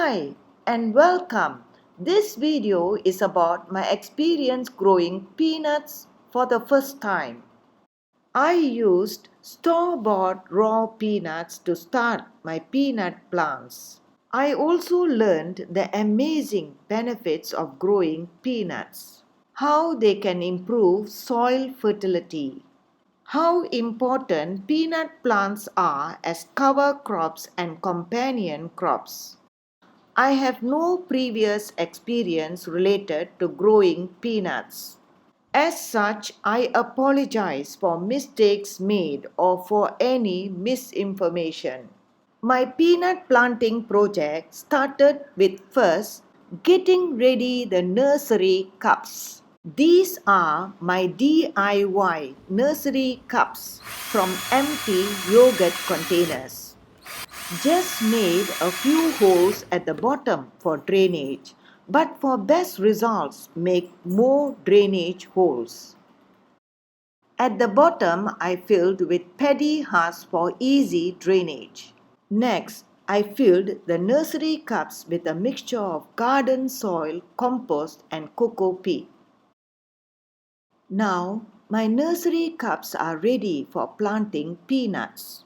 Hi and welcome. This video is about my experience growing peanuts for the first time. I used store-bought raw peanuts to start my peanut plants. I also learned the amazing benefits of growing peanuts, how they can improve soil fertility, how important peanut plants are as cover crops and companion crops. I have no previous experience related to growing peanuts. As such, I apologize for mistakes made or for any misinformation. My peanut planting project started with first getting ready the nursery cups. These are my DIY nursery cups from empty yogurt containers. Just made a few holes at the bottom for drainage, but for best results make more drainage holes. At the bottom I filled with paddy husk for easy drainage. Next, I filled the nursery cups with a mixture of garden soil, compost and cocoa peat. Now, my nursery cups are ready for planting peanuts.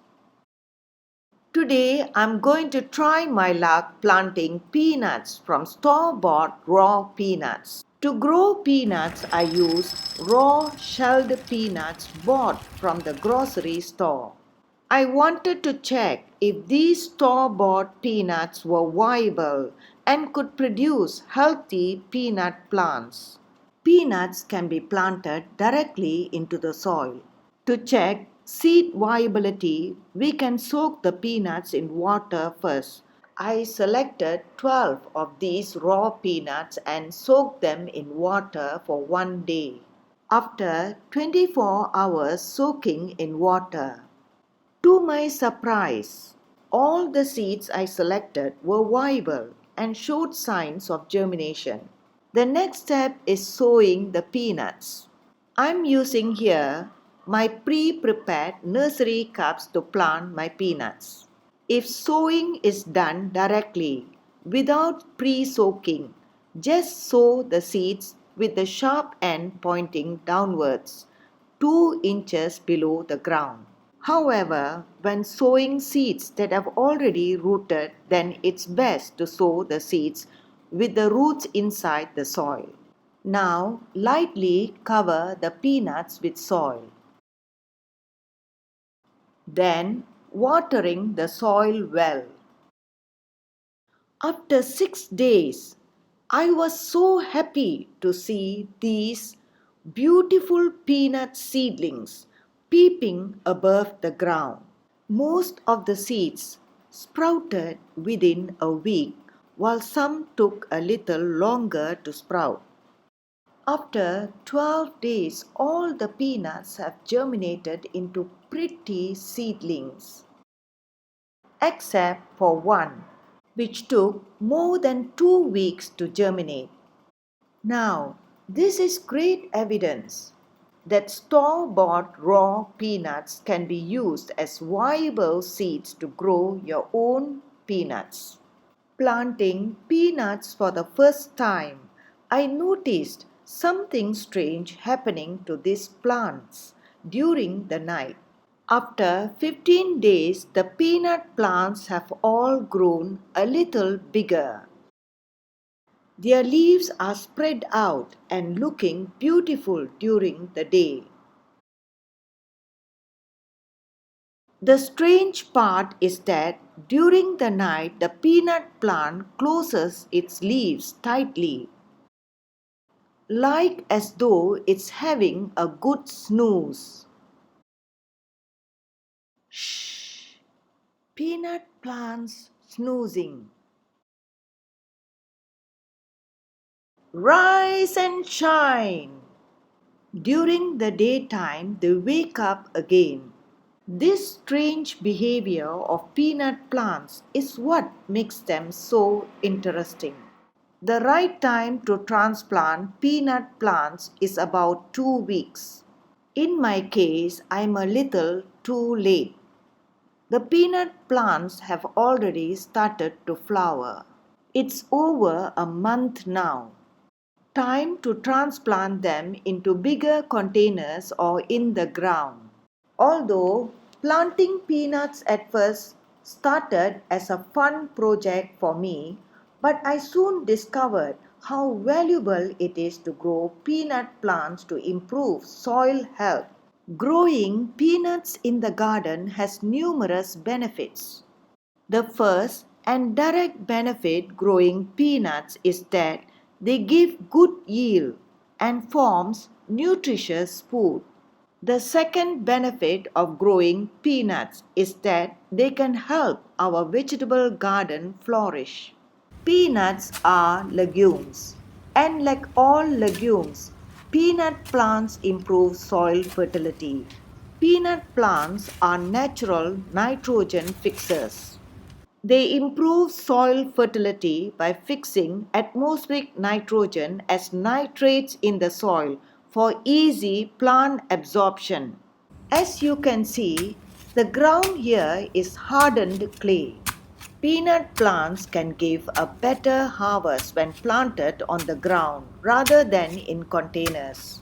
Today, I'm going to try my luck planting peanuts from store-bought raw peanuts. To grow peanuts, I use raw shelled peanuts bought from the grocery store. I wanted to check if these store-bought peanuts were viable and could produce healthy peanut plants. Peanuts can be planted directly into the soil. To check seed viability, we can soak the peanuts in water first. I selected 12 of these raw peanuts and soaked them in water for 1 day. After 24 hours soaking in water, to my surprise, all the seeds I selected were viable and showed signs of germination. The next step is sowing the peanuts. I'm using here my pre-prepared nursery cups to plant my peanuts. If sowing is done directly without pre-soaking, just sow the seeds with the sharp end pointing downwards, 2 inches below the ground. However, when sowing seeds that have already rooted, then it's best to sow the seeds with the roots inside the soil. Now, lightly cover the peanuts with soil. Then, watering the soil well. After 6 days, I was so happy to see these beautiful peanut seedlings peeping above the ground. Most of the seeds sprouted within a week, while some took a little longer to sprout. After 12 days, all the peanuts have germinated into pretty seedlings, except for one, which took more than 2 weeks to germinate. Now, this is great evidence that store-bought raw peanuts can be used as viable seeds to grow your own peanuts. Planting peanuts for the first time, I noticed something strange happening to these plants during the night. After 15 days, the peanut plants have all grown a little bigger. Their leaves are spread out and looking beautiful during the day. The strange part is that during the night the peanut plant closes its leaves tightly, like as though it's having a good snooze. Shh! Peanut plants snoozing. Rise and shine! During the daytime they wake up again. This strange behavior of peanut plants is what makes them so interesting. The right time to transplant peanut plants is about 2 weeks. In my case, I'm a little too late. The peanut plants have already started to flower. It's over a month now. Time to transplant them into bigger containers or in the ground. Although planting peanuts at first started as a fun project for me, but I soon discovered how valuable it is to grow peanut plants to improve soil health. Growing peanuts in the garden has numerous benefits. The first and direct benefit growing peanuts is that they give good yield and forms nutritious food. The second benefit of growing peanuts is that they can help our vegetable garden flourish. Peanuts are legumes, and like all legumes, peanut plants improve soil fertility. Peanut plants are natural nitrogen fixers. They improve soil fertility by fixing atmospheric nitrogen as nitrates in the soil for easy plant absorption. As you can see, the ground here is hardened clay. Peanut plants can give a better harvest when planted on the ground rather than in containers.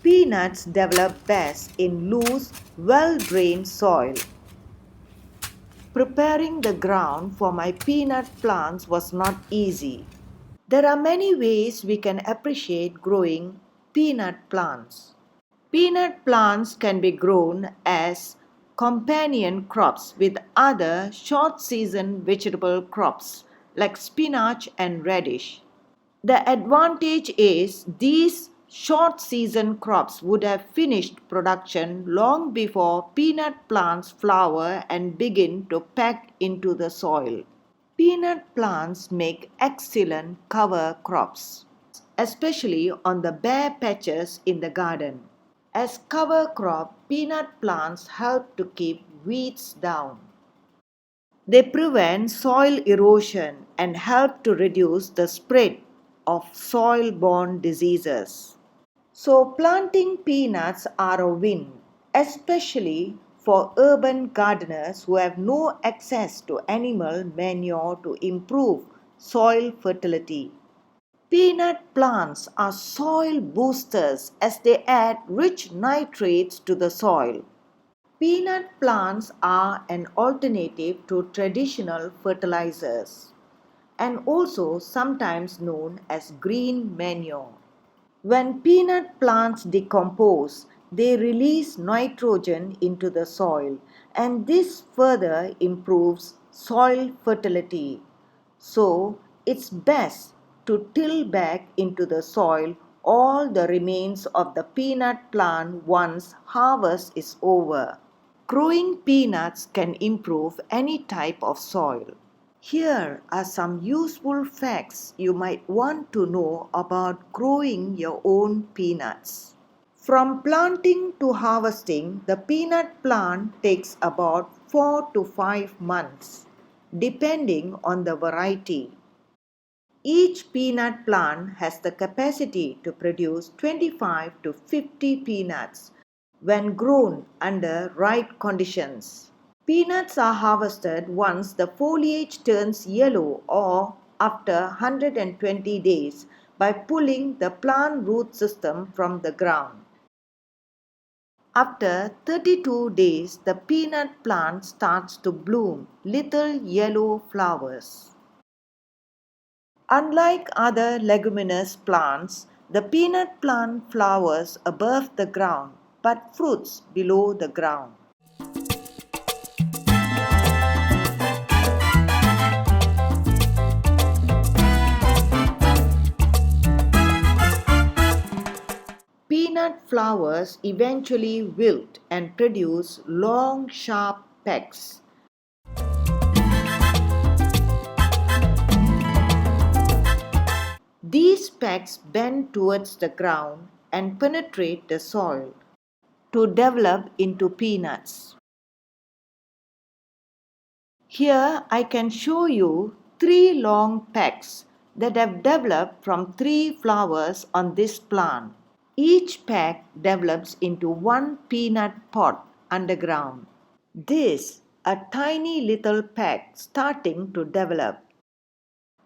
Peanuts develop best in loose, well-drained soil. Preparing the ground for my peanut plants was not easy. There are many ways we can appreciate growing peanut plants. Peanut plants can be grown as companion crops with other short-season vegetable crops like spinach and radish. The advantage is these short-season crops would have finished production long before peanut plants flower and begin to pack into the soil. Peanut plants make excellent cover crops, especially on the bare patches in the garden. As cover crop, peanut plants help to keep weeds down. They prevent soil erosion and help to reduce the spread of soil-borne diseases. So planting peanuts are a win, especially for urban gardeners who have no access to animal manure to improve soil fertility. Peanut plants are soil boosters as they add rich nitrates to the soil. Peanut plants are an alternative to traditional fertilizers and also sometimes known as green manure. When peanut plants decompose, they release nitrogen into the soil, and this further improves soil fertility. So, it's best to till back into the soil all the remains of the peanut plant once harvest is over. Growing peanuts can improve any type of soil. Here are some useful facts you might want to know about growing your own peanuts. From planting to harvesting, the peanut plant takes about 4 to 5 months, depending on the variety. Each peanut plant has the capacity to produce 25 to 50 peanuts when grown under right conditions. Peanuts are harvested once the foliage turns yellow or after 120 days by pulling the plant root system from the ground. After 32 days, the peanut plant starts to bloom little yellow flowers. Unlike other leguminous plants, the peanut plant flowers above the ground but fruits below the ground. Peanut flowers eventually wilt and produce long, sharp pecks. These pecks bend towards the ground and penetrate the soil to develop into peanuts. Here I can show you 3 long pecks that have developed from 3 flowers on this plant. Each peck develops into one peanut pod underground. This a tiny little peck starting to develop.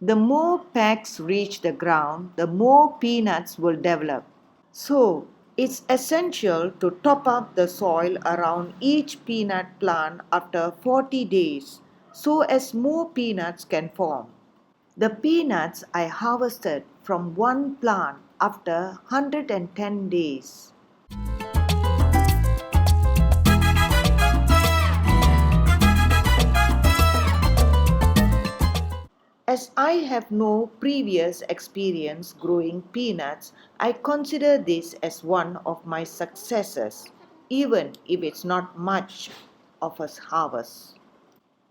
The more pecks reach the ground, the more peanuts will develop. So, it's essential to top up the soil around each peanut plant after 40 days so as more peanuts can form. The peanuts I harvested from one plant after 110 days. As I have no previous experience growing peanuts, I consider this as one of my successes, even if it's not much of a harvest.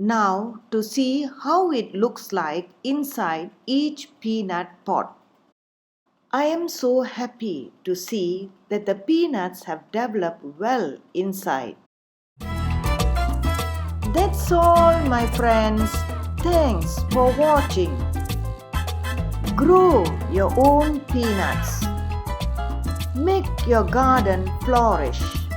Now, to see how it looks like inside each peanut pod. I am so happy to see that the peanuts have developed well inside. That's all, my friends. Thanks for watching. Grow your own peanuts. Make your garden flourish.